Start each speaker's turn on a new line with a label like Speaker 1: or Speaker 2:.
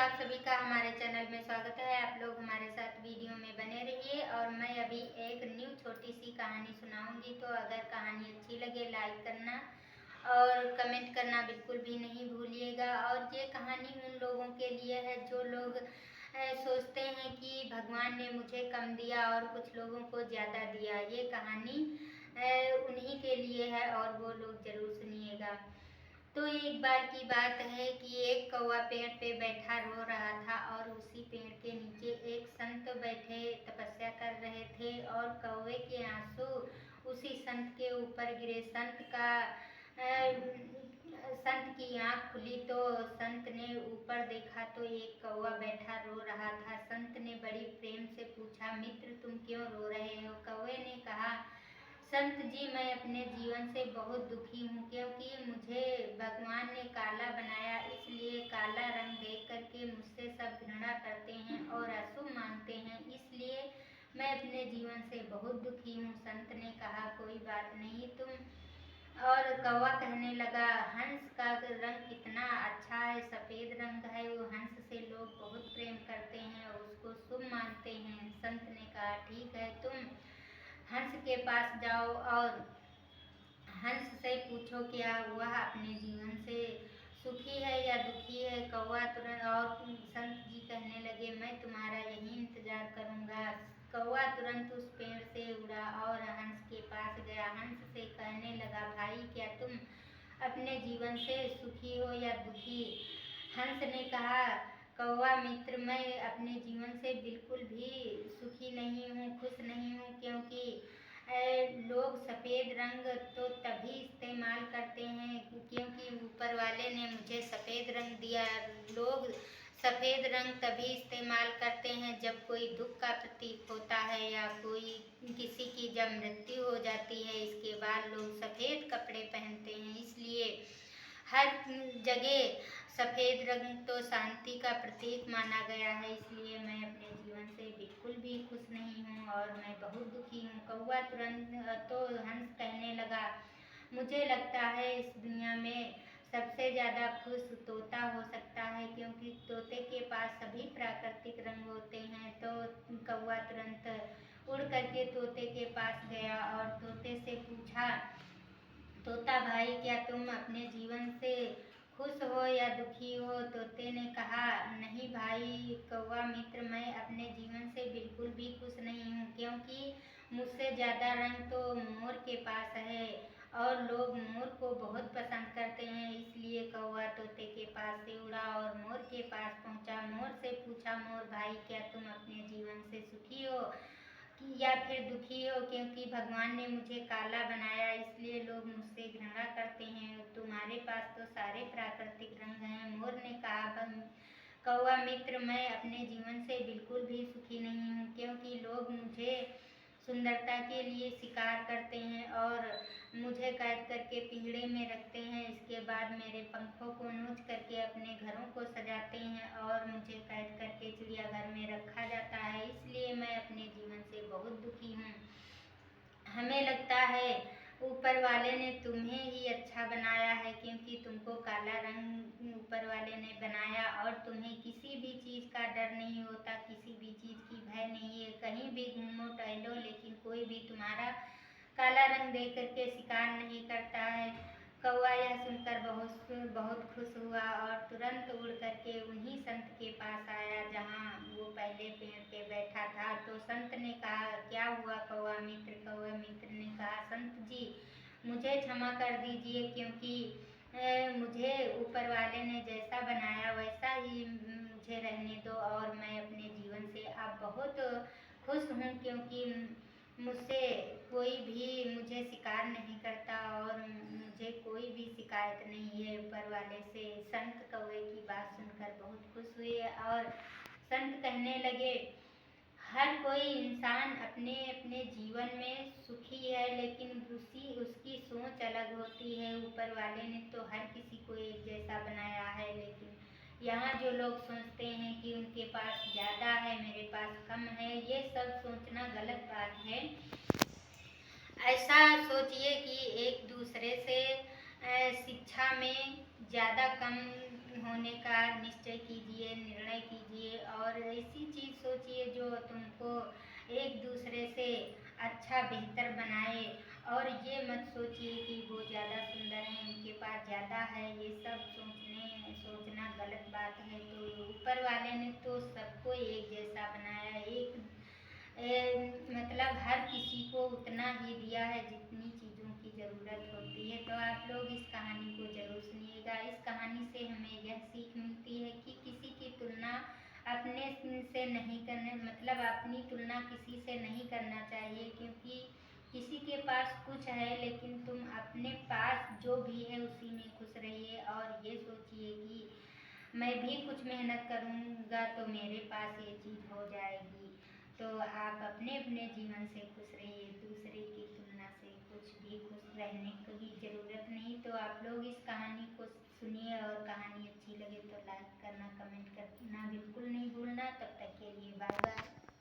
Speaker 1: आप सभी का हमारे चैनल में स्वागत है। आप लोग हमारे साथ वीडियो में बने रहिए और मैं अभी एक न्यू छोटी सी कहानी सुनाऊंगी। तो अगर कहानी अच्छी लगे लाइक करना और कमेंट करना बिल्कुल भी नहीं भूलिएगा। और ये कहानी उन लोगों के लिए है जो लोग सोचते हैं कि भगवान ने मुझे कम दिया और कुछ लोगों को ज़्यादा दिया। ये कहानी उन्हीं के लिए है और वो लोग ज़रूर सुनिएगा। तो एक बार की बात है कि एक कौवा पेड़ पे बैठा रो रहा था और उसी पेड़ के नीचे एक संत बैठे तपस्या कर रहे थे और कौवे के आंसू उसी संत के ऊपर गिरे। संत की आंख खुली तो संत ने ऊपर देखा तो एक कौवा बैठा रो रहा था। संत ने बड़ी प्रेम से पूछा, मित्र तुम क्यों रो रहे हो? कौवे ने कहा, संत जी मैं अपने जीवन से बहुत दुखी हूँ क्योंकि मुझे भगवान ने काला बनाया, इसलिए काला रंग देख करके मुझसे सब घृणा करते हैं और अशुभ मानते हैं, इसलिए मैं अपने जीवन से बहुत दुखी हूँ। संत ने कहा, कोई बात नहीं तुम। और कौवा कहने लगा, हंस का रंग कितना अच्छा है, सफ़ेद रंग है, वो हंस से लोग बहुत प्रेम करते हैं और उसको शुभ मानते हैं। संत ने कहा, ठीक है, तुम हंस के पास जाओ और हंस से पूछो क्या हुआ, अपने जीवन से सुखी है या दुखी है? कौवा तुरंत और संत जी कहने लगे, मैं तुम्हारा यही इंतजार करूंगा। कौवा तुरंत उस पेड़ से उड़ा और हंस के पास गया। हंस से कहने लगा, भाई क्या तुम अपने जीवन से सुखी हो या दुखी? हंस ने कहा, कौवा मित्र मैं अपने जीवन से बिल्कुल भी सुखी नहीं हूँ, खुश नहीं हूँ, क्योंकि लोग सफ़ेद रंग तो तभी इस्तेमाल करते हैं क्योंकि ऊपर वाले ने मुझे सफ़ेद रंग दिया। लोग सफ़ेद रंग तभी इस्तेमाल करते हैं जब कोई दुख का प्रतीक होता है या कोई किसी की जब मृत्यु हो जाती है, इसके बाद लोग सफ़ेद कपड़े पहनते हैं। इसलिए हर जगह सफ़ेद रंग तो शांति का प्रतीक माना गया है। इसलिए मैं अपने जीवन से बिल्कुल भी खुश नहीं हूँ और मैं बहुत दुखी हूँ। कौवा तुरंत तो हंस कहने लगा, मुझे लगता है इस दुनिया में सबसे ज़्यादा खुश तोता हो सकता है क्योंकि तोते के पास सभी प्राकृतिक रंग होते हैं। तो कौवा तुरंत उड़ करके तोते के पास गया और तोते से पूछा, तोता भाई क्या तुम अपने जीवन से खुश हो या दुखी हो? तोते ने कहा, नहीं भाई कौवा मित्र मैं अपने जीवन से बिल्कुल भी खुश नहीं हूँ क्योंकि मुझसे ज़्यादा रंग तो मोर के पास है और लोग मोर को बहुत पसंद करते हैं। इसलिए कौवा तोते के पास से उड़ा और मोर के पास पहुँचा। मोर से पूछा, मोर भाई क्या तुम अपने जीवन से सुखी हो या फिर दुखी हो? क्योंकि भगवान ने मुझे काला बनाया, इसलिए लोग मुझसे घृणा करते हैं। तुम्हारे पास तो सारे प्राकृतिक रंग हैं। मोर ने कहा, कौवा मित्र मैं अपने जीवन से बिल्कुल भी सुखी नहीं हूँ क्योंकि लोग मुझे सुंदरता के लिए शिकार करते हैं और मुझे कैद करके पिंजड़े में रखते हैं। इसके बाद मेरे पंखों को नोच करके अपने घरों को सजाते हैं और मुझे कैद करके चिड़ियाघर में रखा जाता है। इसलिए मैं अपने जीवन से बहुत दुखी हूँ। हमें लगता है ऊपर वाले ने तुम्हें ही अच्छा बनाया है क्योंकि तुमको काला रंग ऊपर वाले ने बनाया और तुम्हें किसी भी चीज़ का डर नहीं होता, किसी भी चीज़ की भय नहीं है। कहीं भी घूमो टहलो लेकिन कोई भी तुम्हारा काला रंग देख करके शिकार नहीं करता है। कौवा यह सुनकर बहुत बहुत खुश हुआ और तुरंत उड़ करके उन्हीं संत के पास आया जहाँ वो पहले पेड़ पे बैठा था। तो संत ने कहा, क्या हुआ कौवा मित्र? कौवा मित्र ने कहा, संत जी मुझे क्षमा कर दीजिए क्योंकि मुझे ऊपर वाले ने जैसा बनाया वैसा ही मुझे रहने दो और मैं अपने जीवन से अब बहुत खुश हूँ क्योंकि मुझसे कोई भी मुझे शिकार नहीं करता और मुझे कोई भी शिकायत नहीं है ऊपर वाले से। संत कौवे की बात सुनकर बहुत खुश हुए और संत कहने लगे, हर कोई इंसान अपने अपने जीवन में सुखी है लेकिन उसकी सोच अलग होती है। ऊपर वाले ने तो हर किसी को एक जैसा बनाया है, लेकिन यहाँ जो लोग सोचते हैं कि उनके पास ज़्यादा है मेरे पास कम है, ये सब सोचना गलत बात है। ऐसा सोचिए कि एक दूसरे से शिक्षा में ज़्यादा कम होने का निश्चय कीजिए, निर्णय सोचिए और ऐसी चीज़ सोचिए जो तुमको एक दूसरे से अच्छा बेहतर बनाए। और ये मत सोचिए कि वो ज़्यादा सुंदर हैं, उनके पास ज़्यादा है, ये सब सोचना गलत बात है। तो ऊपर वाले ने तो सबको एक जैसा बनाया है, मतलब हर किसी को उतना ही दिया है जितनी चीज़ों की ज़रूरत होती है। तो आप लोग इस कहानी को ज़रूर सुनिएगा। इस कहानी से हमें यह सीख मिलती है कि किसी की तुलना अपने से नहीं करने, मतलब अपनी तुलना किसी से नहीं करना चाहिए, क्योंकि किसी के पास कुछ है लेकिन तुम अपने पास जो भी है उसी में खुश रहिए। और ये सोचिए कि मैं भी कुछ मेहनत करूँगा तो मेरे पास ये चीज़ हो जाएगी। तो आप अपने अपने जीवन से खुश रहिए, दूसरे की तुलना से कुछ भी खुश रहने की ज़रूरत नहीं। तो आप लोग इस कहानी को सुनिए और कहानी अच्छी लगे तो लाइक करना, कमेंट करना।